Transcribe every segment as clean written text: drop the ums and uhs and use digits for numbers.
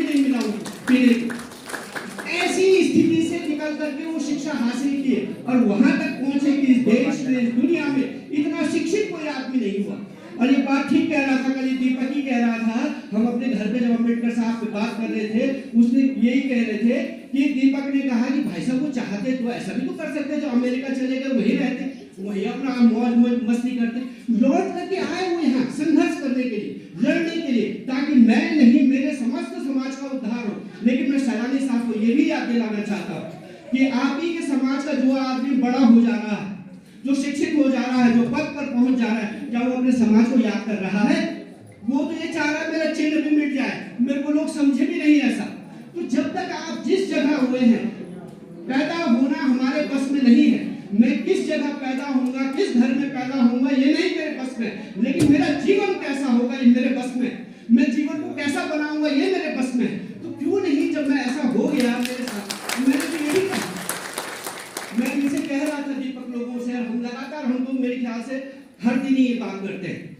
नहीं मिला उनको पीने को। ऐसी स्थिति से निकल करके वो शिक्षा हासिल किए और वहां तक पहुंचे कि इस देश में, इस दुनिया में इतना शिक्षित कोई आदमी नहीं हुआ। और ये बात ठीक कह रहा था, कल दीपक ही कह रहा था, हम अपने घर पे जब अम्बेडकर साहब से बात कर रहे थे, उसने यही कह रहे थे कि दीपक ने कहा कि भाई साहब वो चाहते तो ऐसा भी तो कर सकते, जो अमेरिका चले गए वही रहते, वही अपना मौज मस्ती करते, लौट करके आए वो यहाँ संघर्ष करने के लिए, लड़ने के लिए, ताकि मैं नहीं मेरे समस्त समाज का उद्धार हो। लेकिन मैं सैलानी साहब को ये भी याद दिलाना चाहता हूँ कि आप ही के समाज का जो आदमी बड़ा हो जा रहा है, जो शिक्षित हो जा रहा है, जो पद पर पहुंच जा रहा है, क्या वो अपने समाज को याद कर रहा है? वो तो ये चाह रहा है मेरा चिन्ह भी मिट जाए, मेरे को लोग समझे भी नहीं ऐसा। तो जब तक आप जिस जगह हुए हैं, पैदा होना हमारे बस में नहीं है। मैं किस जगह पैदा होऊंगा, किस घर में पैदा होऊंगा, ये नहीं मेरे बस में, लेकिन मेरा जीवन कैसा होगा ये मेरे बस में, मैं जीवन को कैसा बनाऊंगा ये मेरे बस में। तो क्यों नहीं, जब मैं ऐसा हो गया मेरे साथ, मैंने तो यही कहा, मैं इनसे कह रहा था दीपक लोगों से, हम लगातार, हम तो मेरे ख्याल से हर दिन ही ये बात करते हैं,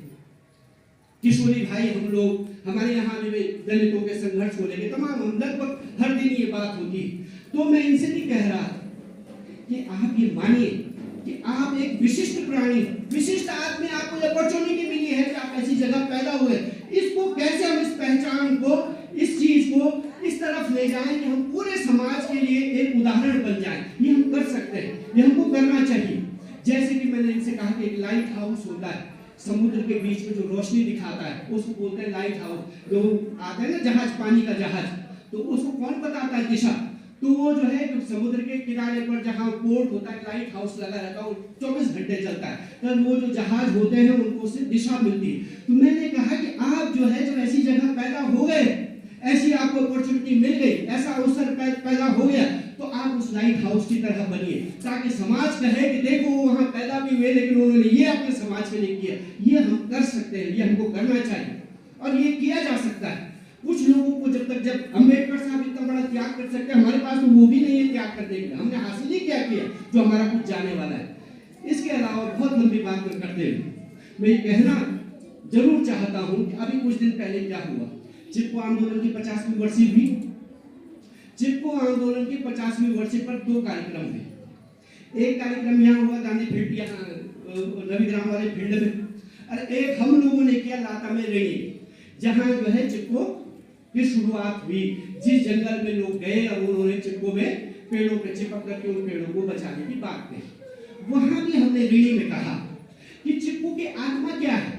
किशोरी भाई, हम लोग, हमारे यहाँ भी दलितों के संघर्ष को लेकर तमाम, हम लगभग हर दिन ये बात होती है। तो मैं इनसे भी कह रहा था कि आप ये मानिए कि आप एक विशिष्ट प्राणी, विशिष्ट आदमी, आपको अपॉर्चुनिटी मिली है कि आप ऐसी जगह पैदा हुए, इसको कैसे हम इस पहचान को, इस चीज को इस तरफ ले जाएं कि हम पूरे समाज के लिए एक उदाहरण बन जाएं। ये हम कर सकते हैं, ये हमको करना चाहिए। जैसे कि मैंने इनसे कहा कि एक लाइट हाउस होता है, समुद्र के बीच में जो रोशनी दिखाता है उसको बोलते हैं लाइट हाउस। जो आता है ना जहाज, पानी का जहाज, तो उसको कौन बताता है दिशा? तो वो जो है जो समुद्र के किनारे पर जहाँ पोर्ट होता है, लाइट हाउस लगा रहता है, 24 घंटे चलता है, तो वो जो जहाज होते हैं उनको उससे दिशा मिलती है। तो मैंने कहा कि आप जो है, जब ऐसी जगह पैदा हो गए, ऐसी आपको अपॉर्चुनिटी मिल गई, ऐसा अवसर पैदा हो गया, तो आप उस लाइट हाउस की तरह बनिए, ताकि समाज कहे कि देखो वो वहां पैदा भी हुए लेकिन उन्होंने ये अपने समाज के लिए किया। ये हम कर सकते हैं, ये हमको करना चाहिए और ये किया जा सकता है। कुछ लोगों को जब अम्बेडकर साहब इतना बड़ा त्याग कर सकते हैं, हमारे पास तो वो भी नहीं है त्याग करने के लिए। हमने हासिल ही क्या किया जो हमारा कुछ जाने वाला है। इसके अलावा बहुत लंबी बात करते हुए मैं ये कहना जरूर चाहता हूँ कि अभी कुछ दिन पहले क्या हुआ, चिपको आंदोलन की 50वीं वर्षी हुई। चिपको आंदोलन की 50वीं वर्षी पर 2 कार्यक्रम हुए। एक कार्यक्रम यहाँ हुआ गांधी फील्ड, यहाँ रविग्राम वाले फील्ड में, और एक हम लोगों ने किया लाता में रेडी, जहाँ जो है चिपको की शुरुआत हुई। जिस जंगल में लोग गए और उन्होंने चिपको में पेड़ों पे चिपक करके उन पेड़ों को बचाने की बात कही। वहां भी हमने रेडी में कहा कि चिपको की आत्मा क्या है,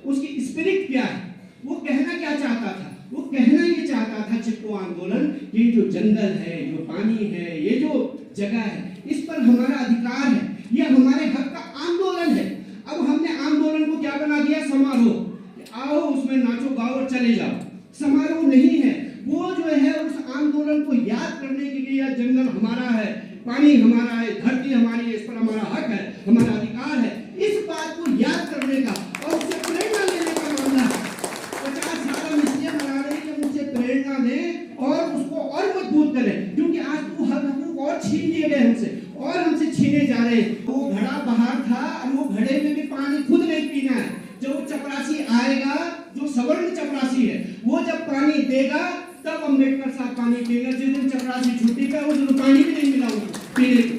उसकी स्पिरिट क्या है, वो कहना क्या चाहता था। वो कहना ये चाहता था चिपको आंदोलन, ये जो जंगल है, जो पानी है, ये जो जगह है, इस पर हमारा अधिकार है, ये हमारे हक का आंदोलन है। अब हमने आंदोलन को क्या बना दिया, समारोह, आओ उसमें नाचो गाओ और चले जाओ। समारोह नहीं है वो, जो है उस आंदोलन को याद करने के लिए, यह जंगल हमारा है, पानी हमारा है, धरती हमारी है, इस पर हमारा हक है, हमारा अधिकार है, इस बात को याद करने का और उससे प्रेरणा लेने का मामला है। 50 साल हम इसलिए मना रहे हैं कि मुझे प्रेरणा दें और उसको और मजबूत करें, क्योंकि आज तो हक और छीन लिए गए हमसे और हमसे छीने जा रहे हैं। वो घड़ा बाहर था और वो घड़े में भी पानी खुद नहीं पीना है। जो चपरासी आएगा, जो सवर्ण चपरासी है, वो जब पानी देगा तब अम्बेडकर साहब पानी पिएगा। जिस दिन चपरासी छुट्टी पे, उस दिन पानी भी नहीं मिला उनको पीने को।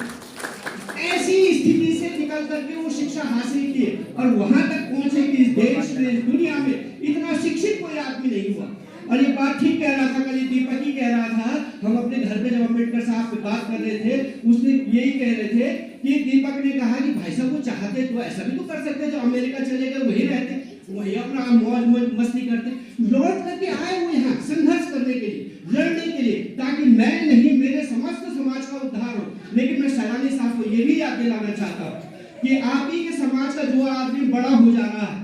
ऐसी स्थिति से निकल करके वो शिक्षा हासिल किए और वहां तक पहुंचे कि इस देश में, इस दुनिया में इतना शिक्षित कोई आदमी नहीं हुआ। और ये बात ठीक कह रहा था, कल दीपक ही कह रहा था, हम अपने घर पे जब अम्बेडकर साहब से बात कर रहे थे, उसने यही कह रहे थे कि दीपक ने कहा कि भाई साहब वो चाहते तो ऐसा भी तो कर सकते, जो अमेरिका चले गए वही रहते, वही अपना मौज मस्ती करते, लौट करके आए वो यहाँ संघर्ष करने के लिए, लड़ने के लिए, ताकि मैं नहीं मेरे समस्त समाज का उद्धार हो। लेकिन मैं सैलानी साहब को ये भी याद दिलाना चाहता हूँ कि आप ही के समाज का जो आदमी बड़ा हो जा रहा है,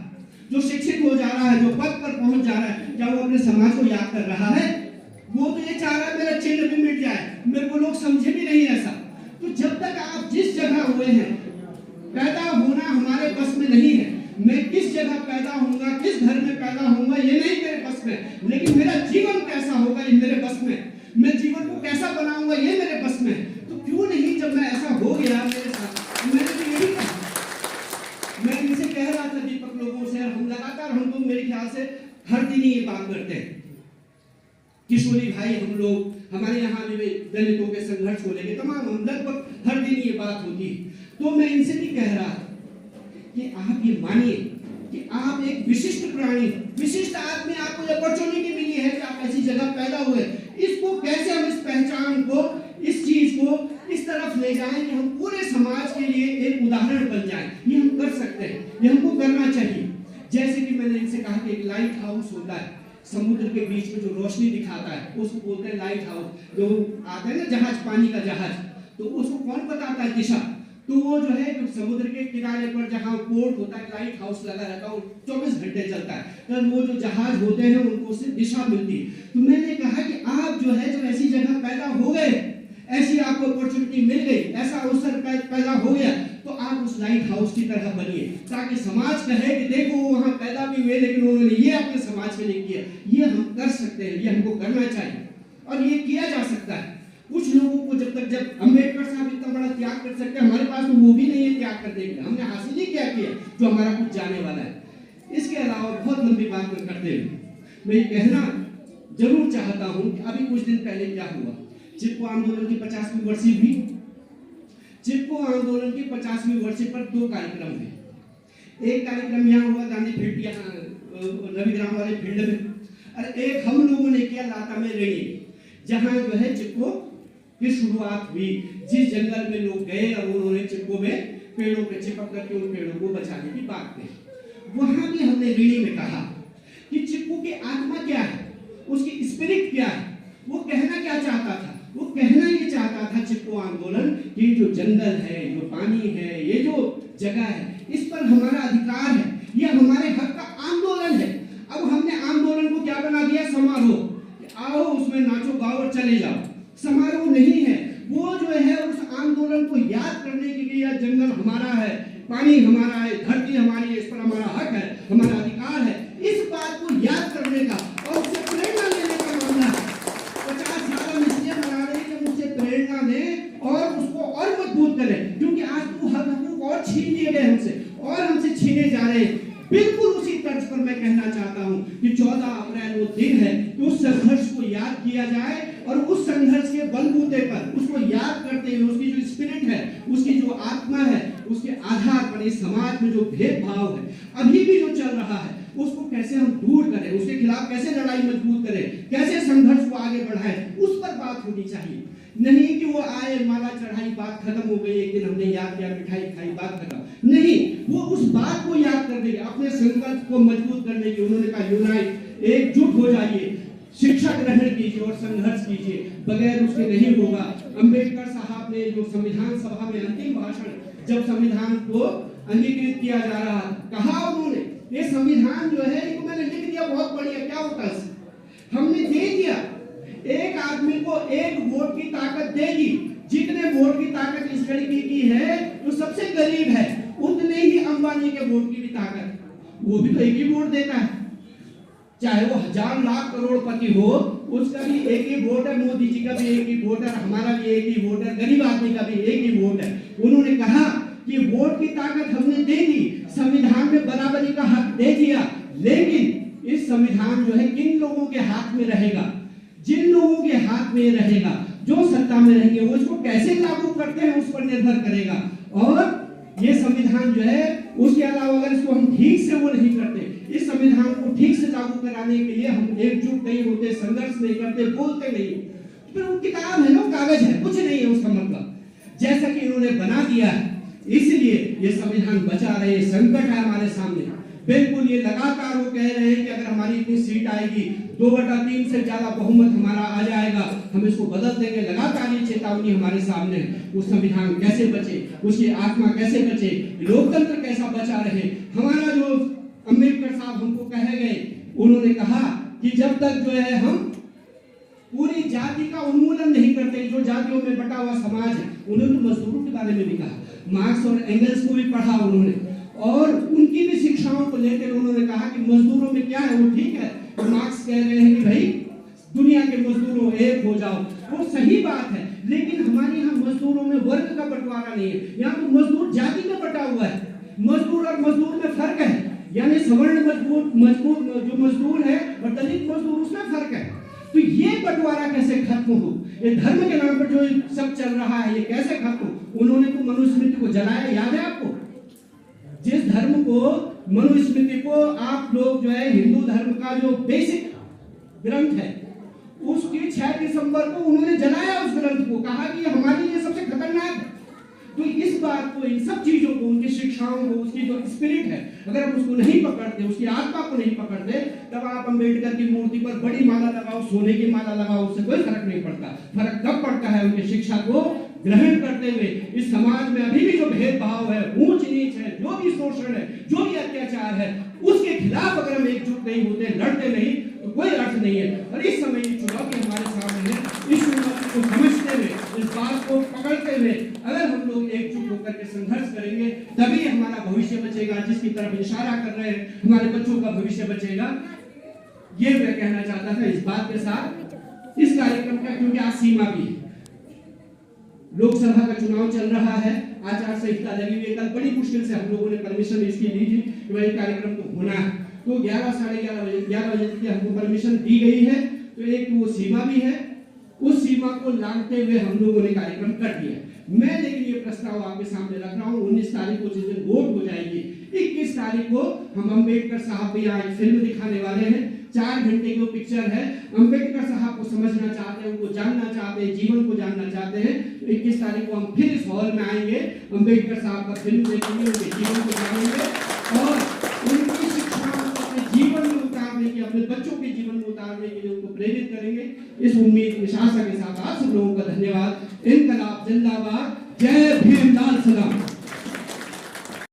जो शिक्षित हो जा रहा है, जो पद पर पहुंच जा रहा है, क्या वो अपने समाज को याद कर रहा है? वो तो ये चाह रहा है मेरा चिन्ह भी मिट जाए, मेरे को लोग समझे भी नहीं ऐसा। तो जब तक आप जिस जगह हुए हैं, पैदा होना हमारे बस में नहीं है। मैं किस जगह पैदा होऊंगा, किस घर में पैदा होऊंगा, ये नहीं मेरे बस में, लेकिन मेरा जीवन कैसा होगा ये मेरे बस में, मैं जीवन को कैसा बनाऊंगा ये मेरे बस में। तो क्यों नहीं, जब मैं ऐसा हो गया मेरे साथ, मैंने तो यही कहा, मैं इनसे कह रहा था दीपक लोगों से, हम लगातार, हम तो मेरे ख्याल से हर दिन ही ये बात करते हैं, किशोरी भाई, भाई हम लोग, हमारे यहाँ भी दलितों के संघर्ष को लेकर तमाम हम लगभग हर दिन ये बात होती है। तो मैं इनसे भी कह रहा कि आप ये मानिए कि आप एक विशिष्ट प्राणी, विशिष्ट आदमी, आपको अपॉर्चुनिटी मिली है कि आप ऐसी जगह पैदा हुए। इसको कैसे हम इस पहचान को, इस चीज को इस तरफ ले जाएं कि हम पूरे समाज के लिए एक उदाहरण बन जाएं। ये हम कर सकते हैं, ये हमको करना चाहिए। जैसे कि मैंने इनसे कहा कि एक लाइट हाउस होता है, समुद्र के बीच में जो रोशनी दिखाता है उसको बोलते हैं लाइट हाउस। जो आता है ना जहाज, पानी का जहाज, तो उसको कौन बताता है दिशा? तो वो जो है समुद्र के किनारे पर जहाँ पोर्ट होता है, लाइट हाउस लगा रहता है, 24 घंटे चलता है, तो वो जो जहाज होते हैं उनको उससे दिशा मिलती है। तो मैंने कहा कि आप जो है जब ऐसी जगह पैदा हो गए, ऐसी आपको अपॉर्चुनिटी मिल गई, ऐसा अवसर पैदा हो गया, तो आप उस लाइट हाउस की तरह बनिए, ताकि समाज कहे कि देखो वो वहां पैदा भी हुए लेकिन उन्होंने ये अपने समाज के लिए किया। ये हम कर सकते हैं, ये हमको करना चाहिए और ये किया जा सकता है। कुछ लोगों को जब अम्बेडकर साहब इतना बड़ा त्याग कर सकते हैं, हमारे पास तो वो भी नहीं है त्याग करने के लिए। हमने हासिल ही क्या किया जो हमारा कुछ जाने वाला है। इसके अलावा बहुत लंबी बात में करते हुए मैं ये कहना जरूर चाहता हूँ कि अभी कुछ दिन पहले क्या हुआ, चिपको आंदोलन की 50वीं वर्षी हुई। चिपको आंदोलन की 50वीं वर्षी पर 2 कार्यक्रम हुए। एक कार्यक्रम यहाँ हुआ गांधी फील्ड, यहाँ रविग्राम वाले फील्ड में, और एक हम लोगों ने किया लाता में रेडी, जहाँ जो है चिपको की शुरुआत हुई। जिस जंगल में लोग गए और उन्होंने चिपको में पेड़ों पे चिपक करके उन पेड़ों को बचाने की बात कही। वहां भी हमने रीढ़ी में कहा कि चिपको की आत्मा क्या है, उसकी स्पिरिट क्या है, वो कहना क्या चाहता था। वो कहना ये चाहता था चिपको आंदोलन कि जो जंगल है, जो पानी है, ये जो जगह है, इस पर हमारा अधिकार है, ये हमारे हक का आंदोलन है। अब हमने आंदोलन को क्या बना दिया? समारोह। आओ उसमें नाचो गाओ और चले जाओ। समारोह नहीं है वो, जो है उस आंदोलन को याद करने के लिए यह जंगल हमारा है, पानी हमारा है, धरती हमारी है, इस पर हमारा हक है, हमारा अधिकार है, इस बात को याद करने का और उससे प्रेरणा लेने का मामला है। 50 साल हम इसलिए मना रहे हैं कि उससे प्रेरणा लें और उसको और मजबूत करें, क्योंकि आज तो हक और छीन लिए गए हमसे और हमसे छीने जा रहे हैं। बिल्कुल उसी तर्ज पर मैं कहना चाहता हूं कि 14 अप्रैल वो दिन है कि उस संघर्ष को याद किया जाए और उस संघर्ष के बलबूते पर उसको याद करते हुए उसकी जो स्पिरिट है, उसकी जो आत्मा है, उसके आधार पर इस समाज में जो भेदभाव है अभी भी जो चल रहा है, उसको कैसे हम दूर करें, उसके खिलाफ कैसे लड़ाई मजबूत करें, कैसे संघर्ष को आगे बढ़ाएं, उस पर बात होनी चाहिए। नहीं कि वो आए, माला चढ़ाई, बात खत्म हो गई, एक दिन हमने याद किया, मिठाई खाई, बात खत्म नहीं। वो उस बात को याद करने के, अपने संकल्प को मजबूत करने की, उन्होंने कहा यूनाइट, एकजुट हो जाइए, शिक्षा ग्रहण कीजिए और संघर्ष कीजिए, बगैर उसके नहीं होगा। अंबेडकर साहब ने जो संविधान सभा में अंतिम भाषण, जब संविधान को अंगीकृत किया जा रहा, कहा उन्होंने ये संविधान जो है इसको मैंने लिख दिया, बहुत बढ़िया, क्या होता है हमने दे दिया, एक आदमी को एक वोट की ताकत देगी। जितने वोट की ताकत इस लड़की की है जो सबसे गरीब है, उतने ही अंबानी के वोट की भी ताकत, वो भी तो एक ही वोट देता है, चाहे वो 1000 लाख करोड़पति हो, उसका भी एक ही वोट है, मोदी जी का भी एक ही वोट है, हमारा भी एक ही वोट है, गरीब आदमी का भी एक ही वोट है। उन्होंने कहा कि वोट की ताकत हमने दे दी, संविधान में बराबरी का हक दे दिया, लेकिन इस संविधान जो है किन लोगों के हाथ में रहेगा, जिन लोगों के हाथ में रहेगा, जो सत्ता में रहेंगे, वो इसको कैसे लागू करते हैं उस पर निर्भर करेगा। और ये संविधान जो है, उसके अलावा अगर इसको हम ठीक से वो नहीं करते, इस संविधान को ठीक से लागू कराने के लिए हम एकजुट नहीं होते, संघर्ष नहीं करते, बोलते नहीं, फिर वो किताब है ना, कागज है, कुछ नहीं है उसका मतलब। जैसा कि इन्होंने बना दिया है, इसलिए ये संविधान बचा रहे, संकट है हमारे सामने। बिल्कुल ये लगातार वो कह रहे हैं कि अगर हमारी इतनी सीट आएगी, 2/3 से ज्यादा बहुमत हमारा आ जाएगा, हम इसको बदल देंगे। लगातार ये चेतावनी हमारे सामने है। वो संविधान कैसे बचे, उसकी आत्मा कैसे बचे, लोकतंत्र कैसा बचा रहे। हमारा जो अंबेडकर साहब हमको कहे गए, उन्होंने कहा कि जब तक जो है हम पूरी जाति का उन्मूलन नहीं करते, जो जातियों में बटा हुआ समाज है, उन्होंने तो मजदूरों के बारे में भी कहा, मार्क्स और एंगल्स को भी पढ़ा उन्होंने, और उनकी भी शिक्षाओं को लेकर उन्होंने कहा कि मजदूरों में क्या है, वो ठीक है, तो मार्क्स कह रहे हैं कि भाई दुनिया के मजदूरों एक हो जाओ, वो सही बात है, लेकिन हमारे यहाँ मजदूरों में वर्ग का बंटवारा नहीं है, यहाँ तो मजदूर जाति में बटा हुआ है। मजदूर और मजदूर में फर्क है, यानी सवर्ण मजदूर जो मजदूर है और दलित मजदूर, उसमें फर्क है। तो ये बंटवारा कैसे खत्म हो? ये धर्म के नाम पर जो सब चल रहा है ये कैसे खत्म हो? उन्होंने तो मनुस्मृति को जलाया, याद है आपको? जिस धर्म को, मनुस्मृति को आप लोग जो है हिंदू धर्म का जो बेसिक ग्रंथ है उसकी 6 दिसंबर को उन्होंने जलाया उस ग्रंथ को, कहा कि ये हमारे लिए सबसे खतरनाक है। तो इस बात को, इन सब चीजों को, उनकी शिक्षाओं को, उसकी जो स्पिरिट है, अगर आप उसको नहीं पकड़ते, उसकी आत्मा को नहीं पकड़ते, तब आप अंबेडकर की मूर्ति पर बड़ी माला लगाओ, सोने की माला लगाओ, उससे कोई फर्क नहीं पड़ता। फर्क तब पड़ता है उनकी शिक्षा को ग्रहण करते हुए। इस समाज में अभी भी जो भेदभाव है, ऊंच नीच है, जो भी शोषण है, जो भी अत्याचार है, उसके खिलाफ अगर हम एकजुट नहीं होते, लड़ते नहीं, तो कोई अर्थ नहीं है। और इस समय ये चुनौती हमारे सामने है, इस चुनौती को समझते हुए, इस बात को पकड़ते हुए अगर हम लोग एकजुट होकर के संघर्ष करेंगे, तभी हमारा भविष्य बचेगा, जिसकी तरफ इशारा कर रहे हैं, हमारे बच्चों का भविष्य बचेगा। ये मैं कहना चाहता था इस बात के साथ इस कार्यक्रम का, क्योंकि आज सीमा भी है, लोकसभा का चुनाव चल रहा है, आचार संहिता लगी हुई है। कल बड़ी मुश्किल से हम लोगों ने परमिशन इसकी ली थी कि भाई कार्यक्रम तो होना है, तो 11 साढ़े 11 बजे की हमको परमिशन दी गई है। तो एक वो सीमा भी है, उस सीमा को लांघते हुए हम लोगों ने कार्यक्रम कर दिया। मैं लेकिन ये प्रस्ताव आपके सामने रख रहा हूँ, 19 तारीख को जिस दिन वोट हो जाएगी, 21 तारीख को हम अंबेडकर साहब भी यहाँ एक फिल्म दिखाने वाले हैं। 4 घंटे की वो पिक्चर है। अंबेडकर साहब को समझना चाहते हैं, उनको जानना चाहते हैं, जीवन को जानना चाहते हैं, तो 21 तारीख को हम फिर इस हॉल में आएंगे, अंबेडकर साहब का फिल्म देखेंगे, उनके जीवन को जानेंगे और उनकी शिक्षाओं को अपने जीवन में उतारने की, अपने बच्चों के जीवन में उतारने के लिए उनको प्रेरित करेंगे। इस उम्मीद, इस आशा के साथ आप सब लोगों का धन्यवाद। इनकलाब जिंदाबाद, जय भीम, लाल सलाम।